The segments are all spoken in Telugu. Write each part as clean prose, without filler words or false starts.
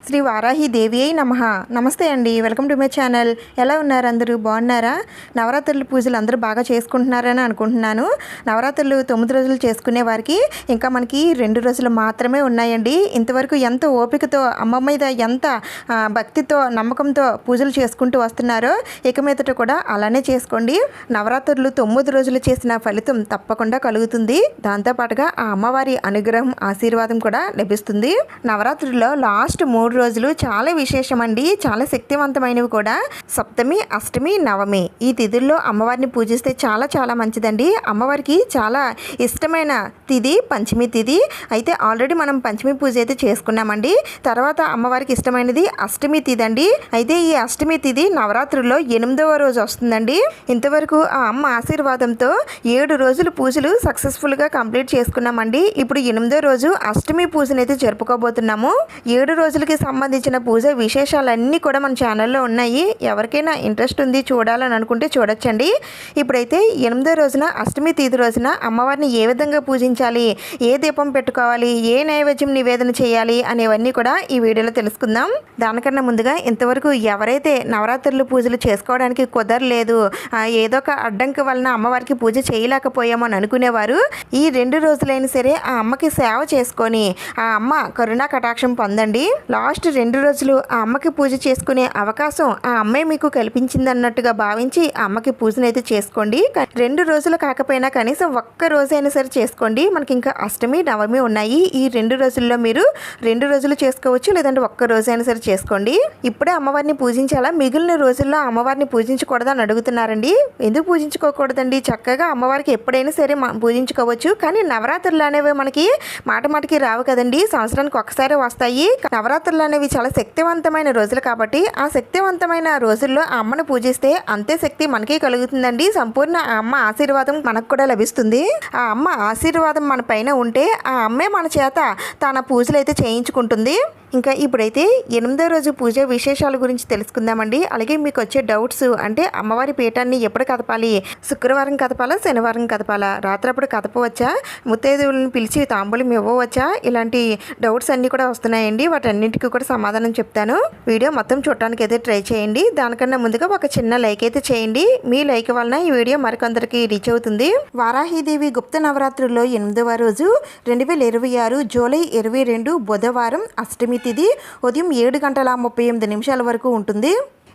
శ్రీ వారాహి దేవి అయి నమః. నమస్తే అండి, వెల్కమ్ టు మై ఛానల్. ఎలా ఉన్నారు అందరూ? బాగున్నారా? నవరాత్రుల పూజలు అందరూ బాగా చేసుకుంటున్నారని అనుకుంటున్నాను. నవరాత్రులు 9 రోజులు చేసుకునే వారికి ఇంకా మనకి 2 రోజులు మాత్రమే ఉన్నాయండి. ఇంతవరకు ఎంత ఓపికతో అమ్మ మీద ఎంత భక్తితో నమ్మకంతో పూజలు చేసుకుంటూ వస్తున్నారో ఇక మీదట కూడా అలానే చేసుకోండి. నవరాత్రులు 9 రోజులు చేసిన ఫలితం తప్పకుండా కలుగుతుంది. దాంతోపాటుగా ఆ అమ్మవారి అనుగ్రహం ఆశీర్వాదం కూడా లభిస్తుంది. నవరాత్రుల్లో లాస్ట్ 3 రోజులు చాలా విశేషమండి, చాలా శక్తివంతమైనవి కూడా. సప్తమి, అష్టమి, నవమి ఈ తిథుల్లో అమ్మవారిని పూజిస్తే చాలా చాలా మంచిదండి. అమ్మవారికి చాలా ఇష్టమైన తిథి పంచమి తిథి. అయితే ఆల్రెడీ మనం పంచమి పూజ అయితే చేసుకున్నామండి. తర్వాత అమ్మవారికి ఇష్టమైనది అష్టమి తిథి అండి. అయితే ఈ అష్టమి తిథి నవరాత్రుల్లో 8వ రోజు వస్తుందండి. ఇంతవరకు ఆ అమ్మ ఆశీర్వాదంతో 7 రోజులు పూజలు సక్సెస్ఫుల్గా కంప్లీట్ చేసుకున్నామండి. ఇప్పుడు 8వ రోజు అష్టమి పూజను అయితే జరుపుకోబోతున్నాము. 7 రోజులకి సంబంధించిన పూజ విశేషాలన్నీ కూడా మన ఛానల్లో ఉన్నాయి. ఎవరికైనా ఇంట్రెస్ట్ ఉంది చూడాలని అనుకుంటే చూడొచ్చండి. ఇప్పుడైతే 8వ రోజున అష్టమి తిథి రోజున అమ్మవారిని ఏ విధంగా పూజించాలి, ఏ దీపం పెట్టుకోవాలి, ఏ నైవేద్యం నివేదన చేయాలి అనేవన్నీ కూడా ఈ వీడియోలో తెలుసుకుందాం. దానికన్నా ముందుగా ఇంతవరకు ఎవరైతే నవరాత్రులు పూజలు చేసుకోవడానికి కుదరలేదు, ఏదో ఒక అడ్డంకి వలన అమ్మవారికి పూజ చేయలేకపోయామో అని అనుకునేవారు ఈ 2 రోజులైనా సరే ఆ అమ్మకి సేవ చేసుకొని ఆ అమ్మ కరుణా కటాక్షం పొందండి. లాస్ట్ 2 రోజులు ఆ అమ్మకి పూజ చేసుకునే అవకాశం ఆ అమ్మే మీకు కల్పించిందన్నట్టుగా భావించి ఆ అమ్మకి పూజనైతే చేసుకోండి. 2 రోజులు కాకపోయినా కనీసం ఒక్క రోజైనా సరే చేసుకోండి. మనకి ఇంకా అష్టమి నవమి ఉన్నాయి. ఈ 2 రోజుల్లో మీరు 2 రోజులు చేసుకోవచ్చు, లేదంటే ఒక్క రోజైనా సరే చేసుకోండి. ఇప్పుడే అమ్మవారిని పూజించాలా, మిగిలిన రోజుల్లో అమ్మవారిని పూజించకూడదు అని అడుగుతున్నారండి. ఎందుకు పూజించుకోకూడదండి? చక్కగా అమ్మవారికి ఎప్పుడైనా సరే పూజించుకోవచ్చు. కానీ నవరాత్రులు అనేవి మనకి మాటికి రావు కదండి, సంవత్సరానికి ఒకసారి వస్తాయి. నవరాత్రులు అనేవి చాలా శక్తివంతమైన రోజులు కాబట్టి ఆ శక్తివంతమైన రోజుల్లో ఆ అమ్మను పూజిస్తే అంతే శక్తి మనకి కలుగుతుందండి. సంపూర్ణ ఆ అమ్మ ఆశీర్వాదం మనకు కూడా లభిస్తుంది. ఆ అమ్మ ఆశీర్వాదం మన పైన ఉంటే ఆ అమ్మే మన చేత తన పూజలు అయితే చేయించుకుంటుంది. ఇంకా ఇప్పుడైతే 8వ రోజు పూజ విశేషాల గురించి తెలుసుకుందామండి. అలాగే మీకు వచ్చే డౌట్స్, అంటే అమ్మవారి పీఠాన్ని ఎప్పుడు కదపాలి, శుక్రవారం కదపాలా, శనివారం కదపాలా, రాత్రప్పుడు కదపవచ్చా, ముత్తైదువులను పిలిచి తాంబూలం ఇవ్వవచ్చా, ఇలాంటి డౌట్స్ అన్నీ కూడా వస్తున్నాయండి. వాటన్నింటికి కూడా సమాధానం చెప్తాను. వీడియో మొత్తం చూడటానికి అయితే ట్రై చేయండి. దానికన్నా ముందుగా ఒక చిన్న లైక్ అయితే చేయండి. మీ లైక్ వలన ఈ వీడియో మరికొందరికి రీచ్ అవుతుంది. వారాహిదేవి గుప్త నవరాత్రుల్లో 8వ రోజు 2026 జూలై 22 బుధవారం అష్టమి తిథి ఉదయం 7:38 వరకు ఉంటుంది.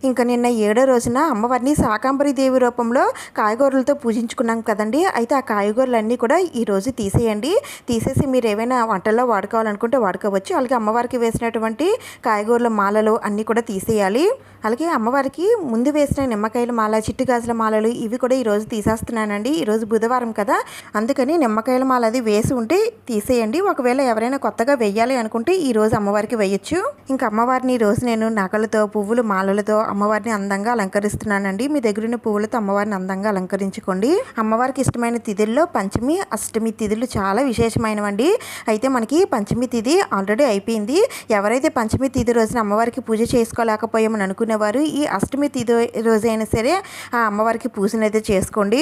ఇంకా నిన్న 7వ రోజున అమ్మవారిని శాకంబరి దేవి రూపంలో కాయగూరలతో పూజించుకున్నాం కదండి. అయితే ఆ కాయగూరలన్నీ కూడా ఈరోజు తీసేయండి. తీసేసి మీరు ఏవైనా వంటల్లో వాడుకోవాలనుకుంటే వాడుకోవచ్చు. అలాగే అమ్మవారికి వేసినటువంటి కాయగూరల మాలలు అన్నీ కూడా తీసేయాలి. అలాగే అమ్మవారికి ముందు వేసిన నిమ్మకాయల మాల, చిట్టు గాజుల మాలలు ఇవి కూడా ఈరోజు తీసేస్తున్నానండి. ఈరోజు బుధవారం కదా, అందుకని నిమ్మకాయల మాల అది వేసి ఉంటే తీసేయండి. ఒకవేళ ఎవరైనా కొత్తగా వెయ్యాలి అనుకుంటే ఈరోజు అమ్మవారికి వేయచ్చు. ఇంకా అమ్మవారిని ఈరోజు నేను నగలతో, పువ్వులు, మాలలతో అమ్మవారిని అందంగా అలంకరిస్తున్నానండి. మీ దగ్గర ఉన్న పువ్వులతో అమ్మవారిని అందంగా అలంకరించుకోండి. అమ్మవారికి ఇష్టమైన తిథుల్లో పంచమి, అష్టమి తిథులు చాలా విశేషమైనవండి. అయితే మనకి పంచమి తిథి ఆల్రెడీ అయిపోయింది. ఎవరైతే పంచమి తిథి రోజున అమ్మవారికి పూజ చేసుకోలేకపోయామని అనుకునేవారు ఈ అష్టమి తిథి రోజు అయినా సరే ఆ అమ్మవారికి పూజను అయితే చేసుకోండి.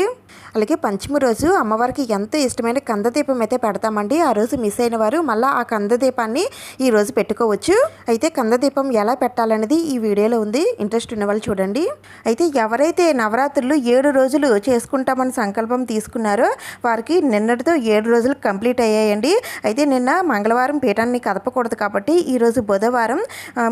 అలాగే పంచమి రోజు అమ్మవారికి ఎంతో ఇష్టమైన కందదీపం అయితే పెడతామండి. ఆ రోజు మిస్ అయిన వారు మళ్ళీ ఆ కందదీపాన్ని ఈ రోజు పెట్టుకోవచ్చు. అయితే కందదీపం ఎలా పెట్టాలనేది ఈ వీడియోలో ఉంది. ఇంట్రెస్ట్ ఉన్న వాళ్ళు చూడండి. అయితే ఎవరైతే నవరాత్రులు 7 రోజులు చేసుకుంటామని సంకల్పం తీసుకున్నారో వారికి నిన్నటితో 7 రోజులు కంప్లీట్ అయ్యాయండి. అయితే నిన్న మంగళవారం పీఠాన్ని కదపకూడదు కాబట్టి ఈరోజు బుధవారం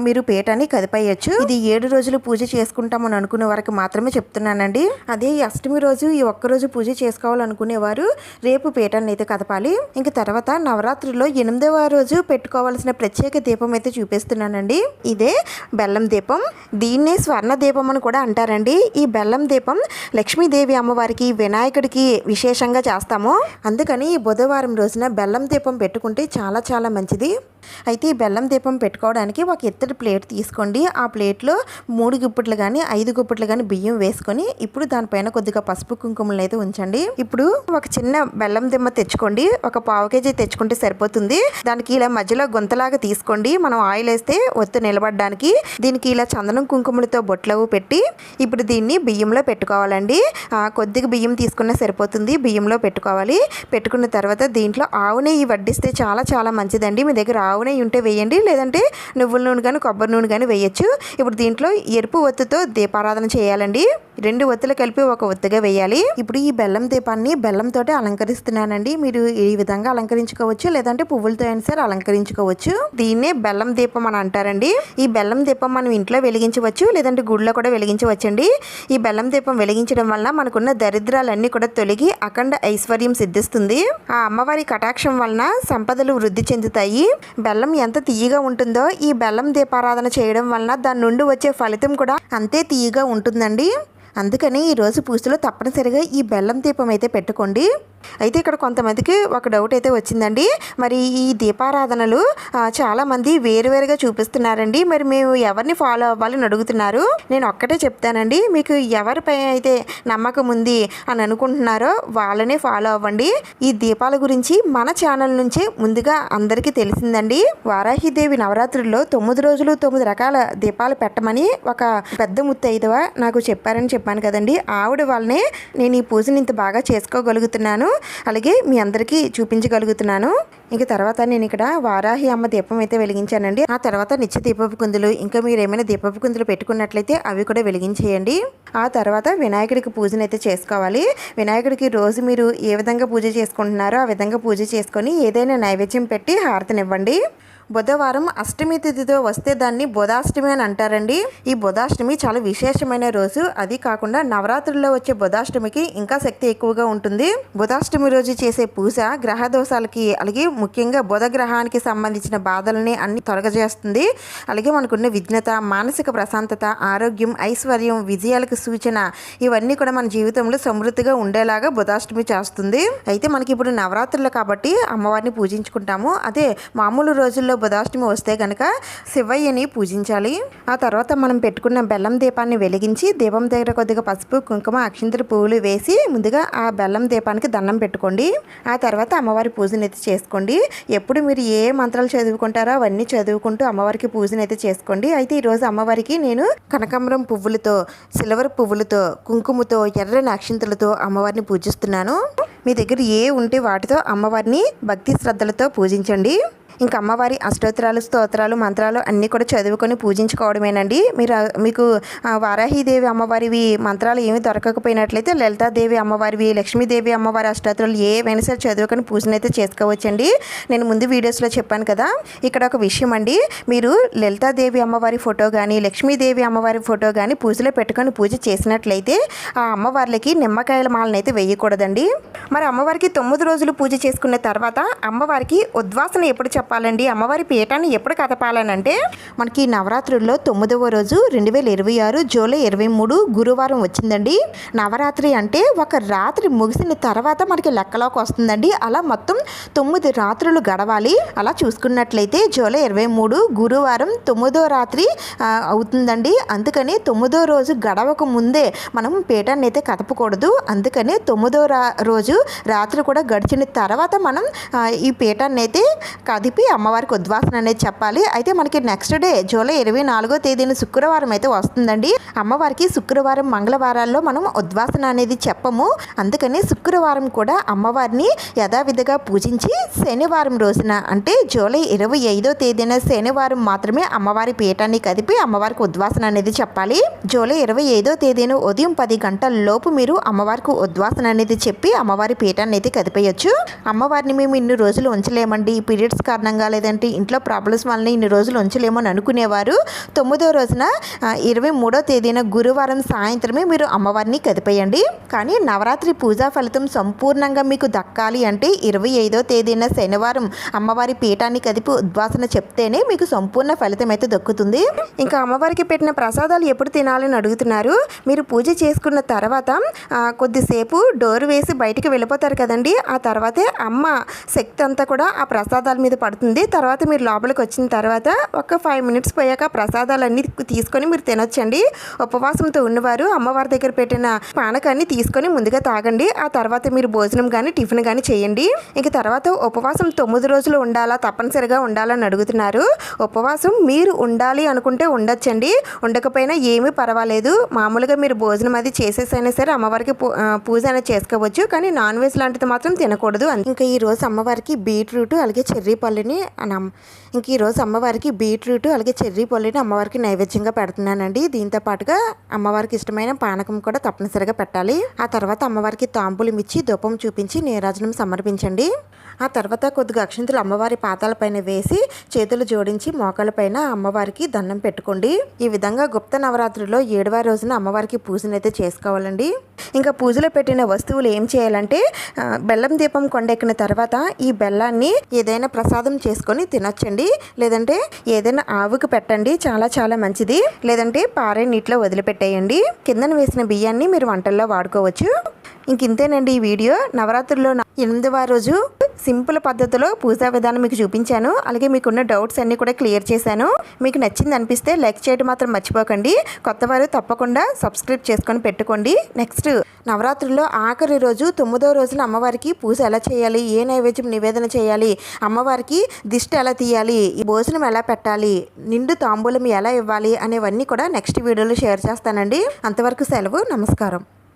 మీరు పీఠాన్ని కదిపేయచ్చు. ఇది 7 రోజులు పూజ చేసుకుంటామని అనుకునే వారికి మాత్రమే చెప్తున్నానండి. అదే ఈ అష్టమి రోజు ఈ ఒక్కరోజు పూజ చేసుకోవాలనుకునేవారు రేపు పీఠాన్ని అయితే కదపాలి. ఇంక తర్వాత నవరాత్రుల్లో 8వ రోజు పెట్టుకోవాల్సిన ప్రత్యేక దీపం అయితే చూపిస్తున్నానండి. ఇదే బెల్లం దీపం. దీన్నే స్వర్ణ దీపం అని కూడా అంటారండి. ఈ బెల్లం దీపం లక్ష్మీదేవి అమ్మవారికి, వినాయకుడికి విశేషంగా చేస్తాము. అందుకని ఈ బుధవారం రోజున బెల్లం దీపం పెట్టుకుంటే చాలా చాలా మంచిది. అయితే ఈ బెల్లం దీపం పెట్టుకోవడానికి ఒక ఇత్తడి ప్లేట్ తీసుకోండి. ఆ ప్లేట్లో 3 గుప్పిట్లు కానీ 5 గుప్పిట్లు కానీ బియ్యం వేసుకొని ఇప్పుడు దానిపైన కొద్దిగా పసుపు కుంకుమలు అయితే ఉంచండి. ఇప్పుడు ఒక చిన్న బెల్లం దిమ్మ తెచ్చుకోండి. ఒక 1/2 కేజీ తెచ్చుకుంటే సరిపోతుంది. దానికి ఇలా మధ్యలో గుంతలాగా తీసుకోండి. మనం ఆయిల్ వేస్తే ఒత్తు నిలబడడానికి. దీనికి ఇలా చందనం కుంకుమలతో బొట్లవు పెట్టి ఇప్పుడు దీన్ని బియ్యంలో పెట్టుకోవాలండి. కొద్దిగా బియ్యం తీసుకున్నా సరిపోతుంది. బియ్యంలో పెట్టుకోవాలి. పెట్టుకున్న తర్వాత దీంట్లో ఆవు నెయ్యి వడ్డిస్తే చాలా చాలా మంచిదండి. మీ దగ్గర ఆవు నెయ్యి ఉంటే వేయండి, లేదంటే నువ్వుల నూనె కానీ కొబ్బరి నూనె కానీ వేయచ్చు. ఇప్పుడు దీంట్లో ఎరుపు ఒత్తితో దీపారాధన చేయాలండి. 2 ఒత్తులు కలిపి ఒక ఒత్తుగా వేయాలి. ఇప్పుడు ఈ బెల్లం దీపాన్ని బెల్లంతో అలంకరిస్తున్నానండి. మీరు ఈ విధంగా అలంకరించుకోవచ్చు, లేదంటే పువ్వులతో అయినా సరే అలంకరించుకోవచ్చు. దీన్నే బెల్లం దీపం అని అంటారండి. ఈ బెల్లం దీపం మనం ఇంట్లో వెలిగించవచ్చు, లేదంటే గుడిలో కూడా వెలిగించవచ్చండి. ఈ బెల్లం దీపం వెలిగించడం వల్ల మనకున్న దరిద్రాలన్నీ కూడా తొలగి అఖండ ఐశ్వర్యం సిద్ధిస్తుంది. ఆ అమ్మవారి కటాక్షం వలన సంపదలు వృద్ధి చెందుతాయి. బెల్లం ఎంత తీయగా ఉంటుందో ఈ బెల్లం దీపారాధన చేయడం వలన దాని నుండి వచ్చే ఫలితం కూడా అంతే తీయగా ఉంటుందండి. అందుకని ఈరోజు పూజలో తప్పనిసరిగా ఈ బెల్లం దీపం అయితే పెట్టుకోండి. అయితే ఇక్కడ కొంతమందికి ఒక డౌట్ అయితే వచ్చిందండి. మరి ఈ దీపారాధనలు చాలామంది వేరువేరుగా చూపిస్తున్నారండి. మరి మేము ఎవరిని ఫాలో అవ్వాలని అడుగుతున్నారు. నేను ఒక్కటే చెప్తానండి, మీకు ఎవరిపై అయితే నమ్మకం ఉంది అని అనుకుంటున్నారో వాళ్ళనే ఫాలో అవ్వండి. ఈ దీపాల గురించి మన ఛానల్ నుంచే ముందుగా అందరికీ తెలిసిందండి. వారాహిదేవి నవరాత్రుల్లో 9 రోజులు 9 రకాల దీపాలు పెట్టమని ఒక పెద్ద ముత్తైదువ నాకు చెప్పారని చెప్పాను కదండి. ఆవిడ వల్లనే నేను ఈ పూజని ఇంత బాగా చేసుకోగలుగుతున్నాను, అలాగే మీ అందరికీ చూపించగలుగుతున్నాను. ఇంక తర్వాత నేను ఇక్కడ వారాహి అమ్మ దీపం అయితే వెలిగించానండి. ఆ తర్వాత నిత్య దీపపు కుందులు, ఇంకా మీరు ఏమైనా దీపపు కుందులు పెట్టుకున్నట్లయితే అవి కూడా వెలిగించేయండి. ఆ తర్వాత వినాయకుడికి పూజను అయితే చేసుకోవాలి. వినాయకుడికి రోజు మీరు ఏ విధంగా పూజ చేసుకుంటున్నారో ఆ విధంగా పూజ చేసుకొని ఏదైనా నైవేద్యం పెట్టి హారతినివ్వండి. బుధవారం అష్టమి తిథితో వస్తే దాన్ని బుధాష్టమి అని అంటారండి. ఈ బుధాష్టమి చాలా విశేషమైన రోజు. అది కాకుండా నవరాత్రుల్లో వచ్చే బుధాష్టమికి ఇంకా శక్తి ఎక్కువగా ఉంటుంది. బుధాష్టమి రోజు చేసే పూజ గ్రహ దోషాలకి, అలాగే ముఖ్యంగా బుధ గ్రహానికి సంబంధించిన బాధలని అన్ని తొలగజేస్తుంది. అలాగే మనకున్న విఘ్నత, మానసిక ప్రశాంతత, ఆరోగ్యం, ఐశ్వర్యం, విజయాలకు సూచన, ఇవన్నీ కూడా మన జీవితంలో సమృద్ధిగా ఉండేలాగా బుధాష్టమి చేస్తుంది. అయితే మనకి ఇప్పుడు నవరాత్రులు కాబట్టి అమ్మవారిని పూజించుకుంటాము. అదే మామూలు రోజుల్లో బుధాష్టమి వస్తే కనుక శివయ్యని పూజించాలి. ఆ తర్వాత మనం పెట్టుకున్న బెల్లం దీపాన్ని వెలిగించి దీపం దగ్గర కొద్దిగా పసుపు, కుంకుమ, అక్షింతలు, పువ్వులు వేసి ముందుగా ఆ బెల్లం దీపానికి దండం పెట్టుకోండి. ఆ తర్వాత అమ్మవారి పూజను అయితే చేసుకోండి. ఎప్పుడు మీరు ఏ మంత్రాలు చదువుకుంటారో అవన్నీ చదువుకుంటూ అమ్మవారికి పూజను అయితే చేసుకోండి. అయితే ఈరోజు అమ్మవారికి నేను కనకాంబరం పువ్వులతో, సిల్వర్ పువ్వులతో, కుంకుమతో, ఎర్రని అక్షింతలతో అమ్మవారిని పూజిస్తున్నాను. మీ దగ్గర ఏ ఉంటే వాటితో అమ్మవారిని భక్తి శ్రద్ధలతో పూజించండి. ఇంకా అమ్మవారి అష్టోత్తరాలు, స్తోత్రాలు, మంత్రాలు అన్నీ కూడా చదువుకొని పూజించుకోవడమేనండి. మీకు వారాహిదేవి అమ్మవారివి మంత్రాలు ఏమి దొరకకపోయినట్లయితే లలితాదేవి అమ్మవారివి, లక్ష్మీదేవి అమ్మవారి అష్టోత్తరాలు ఏవైనా సరే చదువుకొని పూజను అయితే చేసుకోవచ్చండి. నేను ముందు వీడియోస్లో చెప్పాను కదా. ఇక్కడ ఒక విషయం అండి, మీరు లలితాదేవి అమ్మవారి ఫోటో కానీ లక్ష్మీదేవి అమ్మవారి ఫోటో కానీ పూజలో పెట్టుకొని పూజ చేసినట్లయితే ఆ అమ్మవార్లకి నిమ్మకాయల మాలను అయితే వేయకూడదండి. మరి అమ్మవారికి 9 రోజులు పూజ చేసుకున్న తర్వాత అమ్మవారికి ఉద్వాసన ఎప్పుడు చెప్పాలండి, అమ్మవారి పీఠాన్ని ఎప్పుడు కదపాలనంటే మనకి నవరాత్రుల్లో 9వ రోజు 2026 జూలై 23 గురువారం వచ్చిందండి. నవరాత్రి అంటే ఒక రాత్రి ముగిసిన తర్వాత మనకి లెక్కలోకి వస్తుందండి. అలా మొత్తం 9 రాత్రులు గడవాలి. అలా చూసుకున్నట్లయితే జూలై 23 గురువారం 9వ రాత్రి అవుతుందండి. అందుకని 9వ రోజు గడవక ముందే మనం పీఠాన్ని అయితే కదపకూడదు. అందుకని 9వ రోజు రాత్రి కూడా గడిచిన తర్వాత మనం ఈ పీఠాన్ని అయితే కదిపి అమ్మవారికి ఉద్వాసన అనేది చెప్పాలి. అయితే మనకి నెక్స్ట్ డే జూలై 24వ తేదీన శుక్రవారం అయితే వస్తుందండి. అమ్మవారికి శుక్రవారం, మంగళవారాల్లో మనం ఉద్వాసన అనేది చెప్పము. అందుకని శుక్రవారం కూడా అమ్మవారిని యథావిధిగా పూజించి శనివారం రోజున అంటే జూలై 25వ తేదీన శనివారం మాత్రమే అమ్మవారి పీఠాన్ని కదిపి అమ్మవారికి ఉద్వాసన అనేది చెప్పాలి. జూలై 25వ తేదీన ఉదయం 10 గంటల లోపు మీరు అమ్మవారికి ఉద్వాసన అనేది చెప్పి అమ్మవారి పీఠాన్ని అయితే కదిపేయచ్చు. అమ్మవారిని మేము ఇన్ని రోజులు ఉంచలేమండి, పీరియడ్స్ కారణంగా లేదంటే ఇంట్లో ప్రాబ్లమ్స్ వల్ల ఇన్ని రోజులు ఉంచలేమో అని అనుకునేవారు 9వ రోజున 23వ తేదీన గురువారం సాయంత్రమే మీరు అమ్మవారిని కదిపేయండి. కానీ నవరాత్రి పూజా ఫలితం సంపూర్ణంగా మీకు దక్కాలి అంటే 25వ తేదీన శనివారం అమ్మవారి పీఠాన్ని కదిపి ఉద్వాసన చెప్తేనే మీకు సంపూర్ణ ఫలితం అయితే దక్కుతుంది. ఇంకా అమ్మవారికి పెట్టిన ప్రసాదాలు ఎప్పుడు తినాలని అడుగుతున్నారు. మీరు పూజ చేసుకున్న తర్వాత కొద్దిసేపు డోర్ వేసి బయటికి వెళ్ళిపోతారు కదండి. ఆ తర్వాతే అమ్మ శక్తి అంతా కూడా ఆ ప్రసాదాల మీద పడుతుంది. తర్వాత మీరు లోపలికి వచ్చిన తర్వాత ఒక 5 మినిట్స్ పోయాక ప్రసాదాలన్నీ తీసుకొని మీరు తినొచ్చండి. ఉపవాసంతో ఉన్నవారు అమ్మవారి దగ్గర పెట్టిన పానకాన్ని తీసుకొని ముందుగా తాగండి. ఆ తర్వాత మీరు భోజనం కానీ టిఫిన్ కానీ చేయండి. ఇంక తర్వాత ఉపవాసం 9 రోజులు ఉండాలా, తప్పనిసరిగా ఉండాలని అడుగుతున్నారు. ఉపవాసం మీరు ఉండాలి అనుకుంటే ఉండొచ్చండి, ఉండకపోయినా ఏమీ పర్వాలేదు. మామూలుగా మీరు భోజనం అది చేసేసైనా సరే అమ్మవారికి పూజ అనేది చేసుకోవచ్చు. కానీ నాన్ వెజ్ లాంటిది మాత్రం తినకూడదు. ఇంకా ఈ రోజు అమ్మవారికి బీట్రూట్ అలాగే చెర్రీ పళ్ళు పొల్లిని ఇంక ఈరోజు అమ్మవారికి బీట్రూట్ అలాగే చెర్రీ పొల్లిని అమ్మవారికి నైవేద్యంగా పెడుతున్నానండి. దీంతో పాటుగా అమ్మవారికి ఇష్టమైన పానకం కూడా తప్పనిసరిగా పెట్టాలి. ఆ తర్వాత అమ్మవారికి తాంబూలం ఇచ్చి ధూపం చూపించి నీరాజనం సమర్పించండి. ఆ తర్వాత కొద్దిగా అక్షింతలు అమ్మవారి పాదాలపైన వేసి చేతులు జోడించి మోకాళ్ళపైన అమ్మవారికి దండం పెట్టుకోండి. ఈ విధంగా గుప్త నవరాత్రిలో 7వ రోజున అమ్మవారికి పూజనైతే చేసుకోవాలండి. ఇంకా పూజలో పెట్టిన వస్తువులు ఏం చేయాలంటే బెల్లం దీపం కొండెక్కిన తర్వాత ఈ బెల్లాన్ని ఏదైనా ప్రసాదం చేసుకొని తినొచ్చండి. లేదంటే ఏదైనా ఆవుకి పెట్టండి, చాలా చాలా మంచిది. లేదంటే పారే నీటిలో వదిలిపెట్టేయండి. కిందన వేసిన బియ్యాన్ని మీరు వంటల్లో వాడుకోవచ్చు. ఇంతేనండి ఈ వీడియో. నవరాత్రుల్లో 8వ రోజు సింపుల్ పద్ధతిలో పూజా విధానం మీకు చూపించాను. అలాగే మీకున్న డౌట్స్ అన్నీ కూడా క్లియర్ చేశాను. మీకు నచ్చింది అనిపిస్తే లైక్ చేయడం మాత్రం మర్చిపోకండి. కొత్తవారు తప్పకుండా సబ్స్క్రైబ్ చేసుకొని పెట్టుకోండి. నెక్స్ట్ నవరాత్రుల్లో ఆఖరి రోజు 9వ రోజున అమ్మవారికి పూజ ఎలా చేయాలి, ఏ నైవేద్యం నివేదన చేయాలి, అమ్మవారికి దిష్టి ఎలా తీయాలి, ఈ భోజనం ఎలా పెట్టాలి, నిండు తాంబూలం ఎలా ఇవ్వాలి అనేవన్నీ కూడా నెక్స్ట్ వీడియోలో షేర్ చేస్తానండి. అంతవరకు సెలవు. నమస్కారం.